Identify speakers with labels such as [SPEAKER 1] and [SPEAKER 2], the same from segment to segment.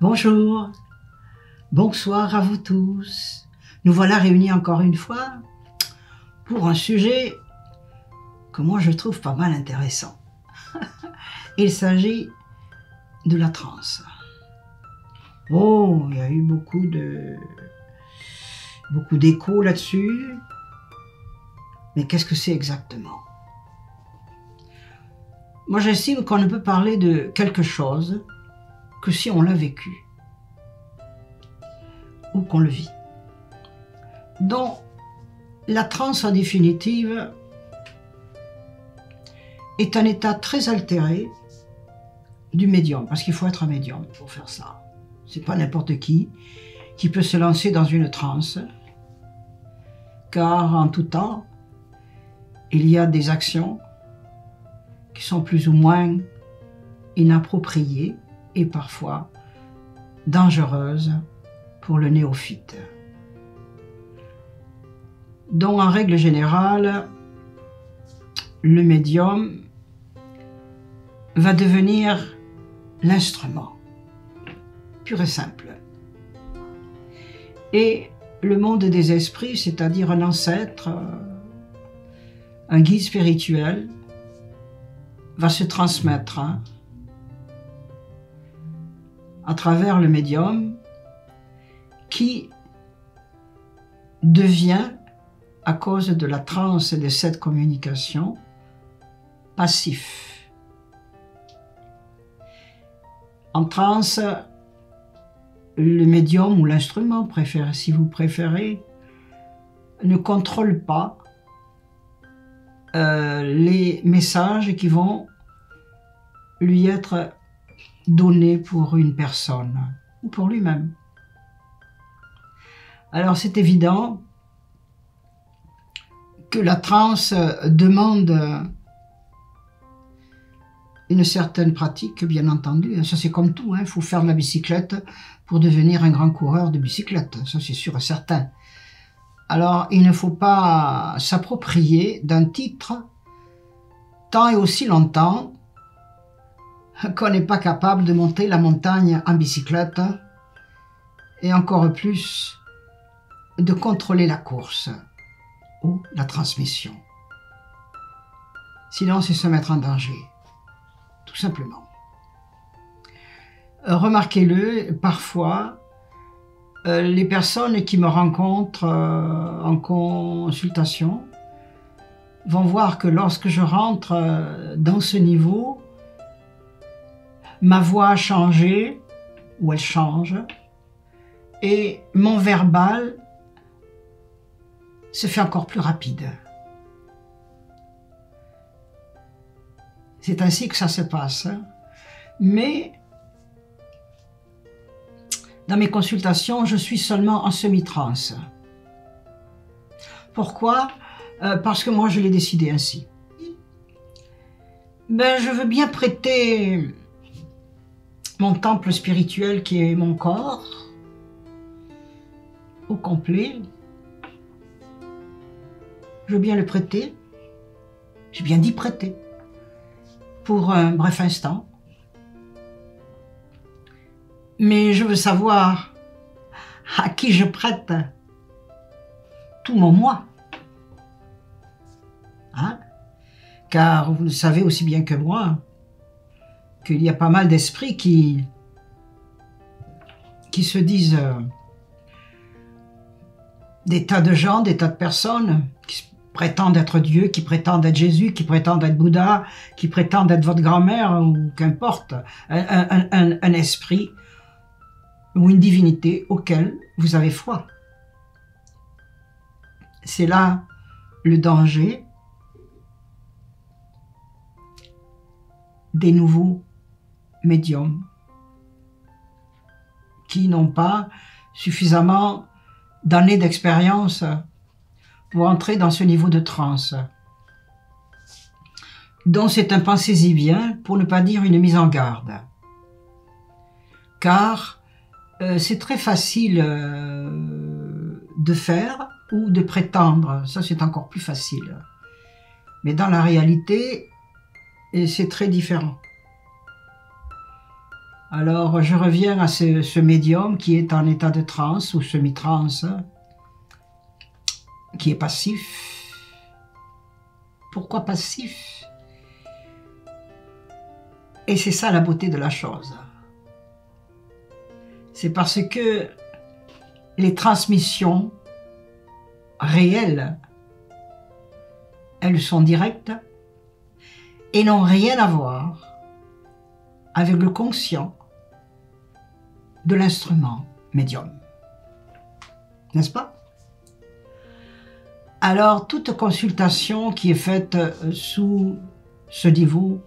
[SPEAKER 1] Bonjour, bonsoir à vous tous. Nous voilà réunis encore une fois pour un sujet que moi je trouve pas mal intéressant. Il s'agit de la transe. Oh, il y a eu beaucoup d'échos là-dessus. Mais qu'est-ce que c'est exactement? Moi j'estime qu'on ne peut parler de quelque chose que si on l'a vécu ou qu'on le vit. Donc, la transe en définitive est un état très altéré du médium, parce qu'il faut être un médium pour faire ça. C'est pas n'importe qui peut se lancer dans une transe, car en tout temps, il y a des actions qui sont plus ou moins inappropriées et parfois dangereuses pour le néophyte. Donc, en règle générale, le médium va devenir l'instrument, pur et simple. Et le monde des esprits, c'est-à-dire un ancêtre, un guide spirituel, va se transmettre à travers le médium qui devient, à cause de la transe et de cette communication, passif. En transe, le médium ou l'instrument, si vous préférez, ne contrôle pas les messages qui vont lui être donnés pour une personne ou pour lui-même. Alors c'est évident que la transe demande une certaine pratique, bien entendu. Ça c'est comme tout, il faut faire de la bicyclette pour devenir un grand coureur de bicyclette, ça c'est sûr et certain. Alors il ne faut pas s'approprier d'un titre tant et aussi longtemps qu'on n'est pas capable de monter la montagne en bicyclette et encore plus de contrôler la course ou la transmission. Sinon, c'est se mettre en danger, tout simplement. Remarquez-le, parfois, les personnes qui me rencontrent en consultation vont voir que lorsque je rentre dans ce niveau, ma voix a changé, ou elle change, et mon verbal se fait encore plus rapide. C'est ainsi que ça se passe. Mais dans mes consultations, je suis seulement en semi-transe. Pourquoi? Parce que moi, je l'ai décidé ainsi. Je veux bien prêter mon temple spirituel qui est mon corps au complet. Je veux bien le prêter. J'ai bien dit prêter. Pour un bref instant. Mais je veux savoir à qui je prête tout mon moi. Car vous le savez aussi bien que moi qu'il y a pas mal d'esprits qui se disent des tas de gens, des tas de personnes qui prétendent être Dieu, qui prétendent être Jésus, qui prétendent être Bouddha, qui prétendent être votre grand-mère ou qu'importe, un esprit ou une divinité auquel vous avez foi. C'est là le danger des nouveaux médiums qui n'ont pas suffisamment d'années d'expérience pour entrer dans ce niveau de transe. Donc c'est un pensez-y bien, pour ne pas dire une mise en garde. Car c'est très facile de faire ou de prétendre, ça c'est encore plus facile. Mais dans la réalité, c'est très différent. Alors, je reviens à ce médium qui est en état de transe ou semi-transe, qui est passif. Pourquoi passif? Et c'est ça la beauté de la chose. C'est parce que les transmissions réelles, elles sont directes et n'ont rien à voir avec le conscient de l'instrument médium. N'est-ce pas? Alors, toute consultation qui est faite sous ce niveau,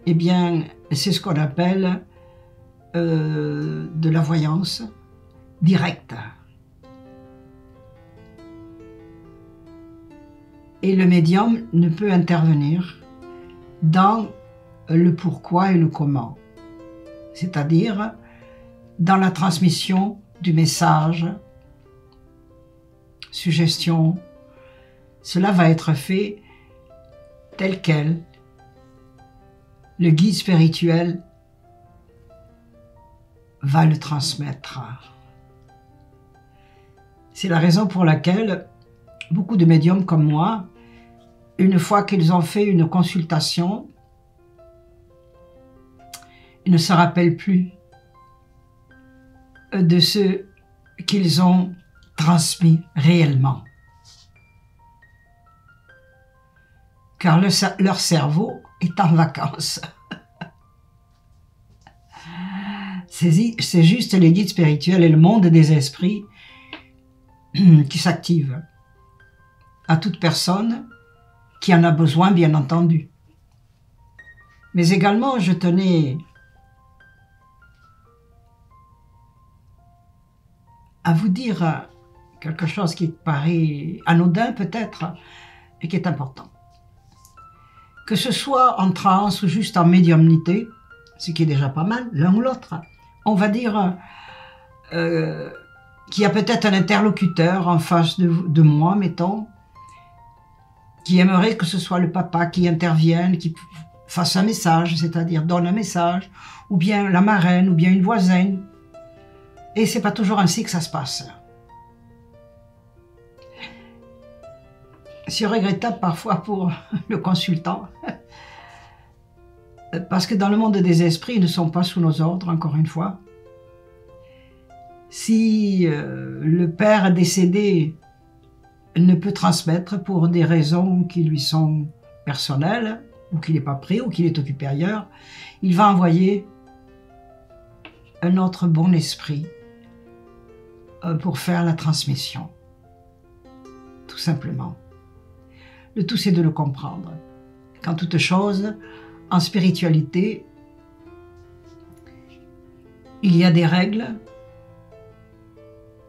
[SPEAKER 1] eh bien, c'est ce qu'on appelle de la voyance directe. Et le médium ne peut intervenir dans le pourquoi et le comment, c'est-à-dire dans la transmission du message, suggestion. Cela va être fait tel quel. Le guide spirituel va le transmettre. C'est la raison pour laquelle beaucoup de médiums comme moi, une fois qu'ils ont fait une consultation, ils ne se rappellent plus de ce qu'ils ont transmis réellement. Car leur cerveau est en vacances. C'est juste les guides spirituels et le monde des esprits qui s'activent à toute personne qui en a besoin, bien entendu. Mais également, je tenais à vous dire quelque chose qui paraît anodin peut-être, et qui est important. Que ce soit en transe ou juste en médiumnité, ce qui est déjà pas mal, l'un ou l'autre, on va dire qu'il y a peut-être un interlocuteur en face de moi, mettons, qui aimerait que ce soit le papa qui intervienne, qui fasse un message, c'est-à-dire donne un message, ou bien la marraine, ou bien une voisine. Et c'est pas toujours ainsi que ça se passe. C'est regrettable parfois pour le consultant, parce que dans le monde des esprits, ils ne sont pas sous nos ordres, encore une fois. Si le père décédé ne peut transmettre pour des raisons qui lui sont personnelles, ou qu'il n'est pas pris, ou qu'il est occupé ailleurs, il va envoyer un autre bon esprit pour faire la transmission. Tout simplement. Le tout, c'est de le comprendre. Qu'en toute chose, en spiritualité, il y a des règles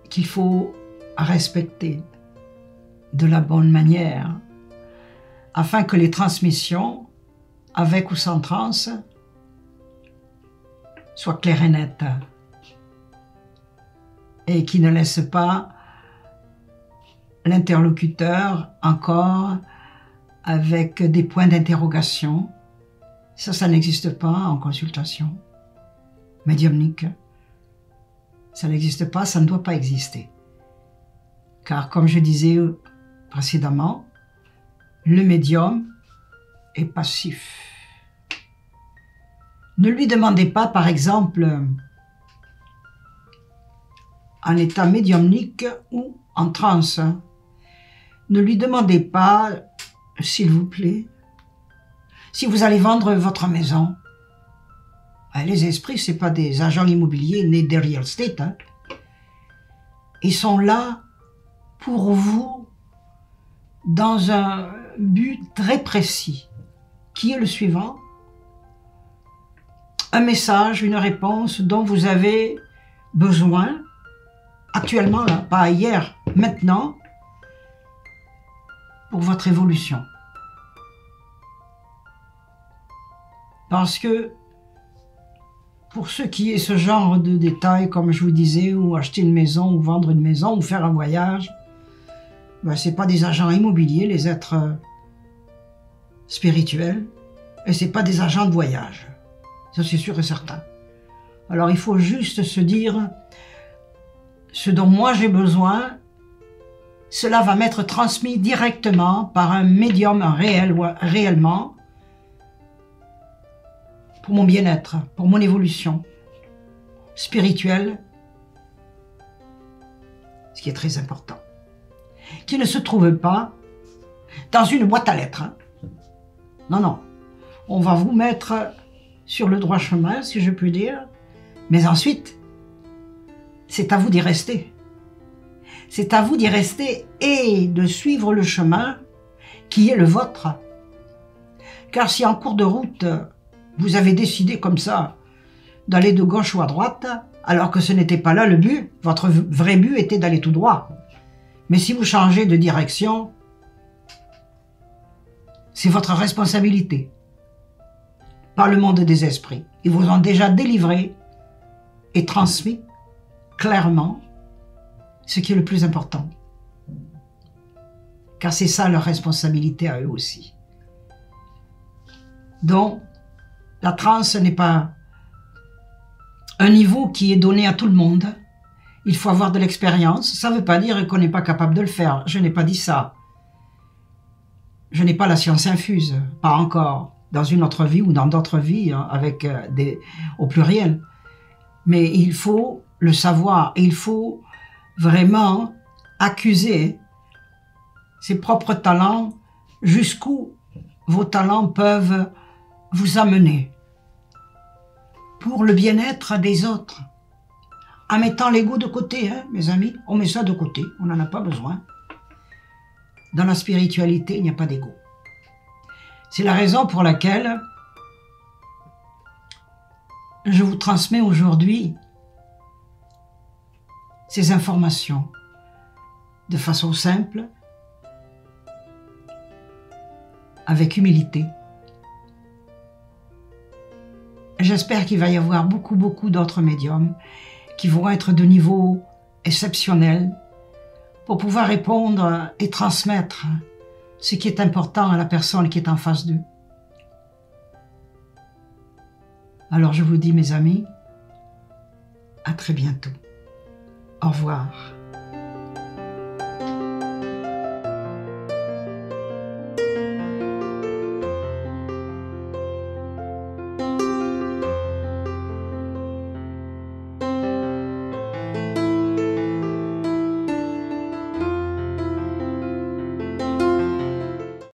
[SPEAKER 1] qu'il faut respecter de la bonne manière, afin que les transmissions, avec ou sans transe, soient claires et nettes, et qui ne laissent pas l'interlocuteur encore avec des points d'interrogation. Ça n'existe pas en consultation médiumnique. Ça n'existe pas, ça ne doit pas exister. Car comme je disais précédemment, le médium est passif. Ne lui demandez pas, par exemple, en état médiumnique ou en transe, ne lui demandez pas, s'il vous plaît, si vous allez vendre votre maison. Les esprits, ce n'est pas des agents immobiliers nés des real estate. Hein. Ils sont là pour vous dans un but très précis, qui est le suivant. Un message, une réponse dont vous avez besoin, actuellement, là, pas hier, maintenant, pour votre évolution. Parce que, pour ce qui est ce genre de détails, comme je vous disais, ou acheter une maison, ou vendre une maison, ou faire un voyage, ben, ce n'est pas des agents immobiliers, les êtres spirituels, et ce n'est pas des agents de voyage. Ça, c'est sûr et certain. Alors il faut juste se dire, ce dont moi j'ai besoin, cela va m'être transmis directement par un médium réellement, pour mon bien-être, pour mon évolution spirituelle, ce qui est très important, qui ne se trouve pas dans une boîte à lettres. Non, non. On va vous mettre sur le droit chemin, si je puis dire, mais ensuite, c'est à vous d'y rester. C'est à vous d'y rester et de suivre le chemin qui est le vôtre. Car si en cours de route, vous avez décidé comme ça d'aller de gauche ou à droite, alors que ce n'était pas là le but, votre vrai but était d'aller tout droit. Mais si vous changez de direction, c'est votre responsabilité, pas le monde des esprits. Ils vous ont déjà délivré et transmis clairement ce qui est le plus important. Car c'est ça leur responsabilité à eux aussi. Donc, la transe n'est pas un niveau qui est donné à tout le monde. Il faut avoir de l'expérience. Ça ne veut pas dire qu'on n'est pas capable de le faire. Je n'ai pas dit ça. Je n'ai pas la science infuse, pas encore, dans une autre vie ou dans d'autres vies, hein, avec au pluriel. Mais il faut le savoir. Il faut vraiment accuser ses propres talents, jusqu'où vos talents peuvent vous amener pour le bien-être des autres, en mettant l'ego de côté, hein, mes amis. On met ça de côté, on n'en a pas besoin. Dans la spiritualité, il n'y a pas d'ego. C'est la raison pour laquelle je vous transmets aujourd'hui ces informations de façon simple, avec humilité. J'espère qu'il va y avoir beaucoup d'autres médiums qui vont être de niveau exceptionnel pour pouvoir répondre et transmettre ce qui est important à la personne qui est en face d'eux. Alors je vous dis, mes amis, à très bientôt. Au revoir.